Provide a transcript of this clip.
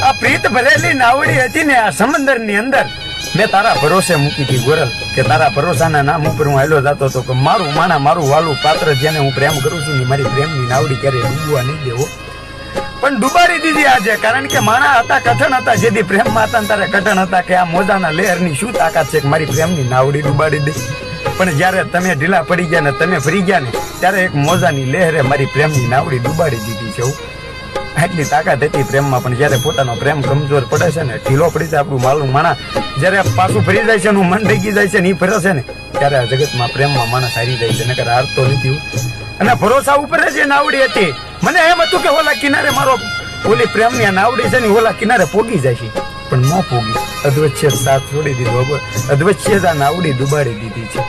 આ પ્રીત ભરેલી નાવડી હતી ને આ સમંદર ની અંદર મેં તારા ભરોસે મૂકી હતી ગોરલ, કે તારા ભરોસાના નામ ઉપર હું હાલ્યો જતો હતો કે મારું માણા મારું વાલું પાત્ર જેને હું પ્રેમ કરું છું ને મારી પ્રેમની નાવડી ક્યારે ડૂબવા નહીં દેવો. પણ ડુબાડી દીધી આજે, કારણ કે માણા હતા કઠણ હતા, જેથી પ્રેમમાં હતા તારે કઠણ હતા કે આ મોજાના લહેરની શું તાકાત છે કે મારી પ્રેમની નાવડી ડુબાડી દે. પણ જ્યારે તમે ઢીલા પડી ગયા ને તમે ફરી ગયા ને ત્યારે એક મોજાની લહેરે મારી પ્રેમની નાવડી ડુબાડી દીધી છે. આટલી તાકાત હતી પ્રેમમાં, પણ જ્યારે પોતાનો પ્રેમ કમજોર પડે છે ને, ઢીલો પડી જાય આપણું માલું માણા, જ્યારે પાછું ફરી જાય છે, મન ડગી જાય છે ને એ ફરે છે ને, ત્યારે આ જગતમાં પ્રેમમાં માણસ હારી જાય છે, નકર હારતો નથી. અને ભરોસા ઉપર જ એ નાવડી હતી. મને એમ હતું કે ઓલા કિનારે મારો ઓલી પ્રેમની આ નાવડી છે ને ઓલા કિનારે પોગી જાય છે, પણ ન પોગી. અધવચ્છે સાથ છોડી દીધો, અધવચ્છે જ આ નાવડી ડુબાડી દીધી છે.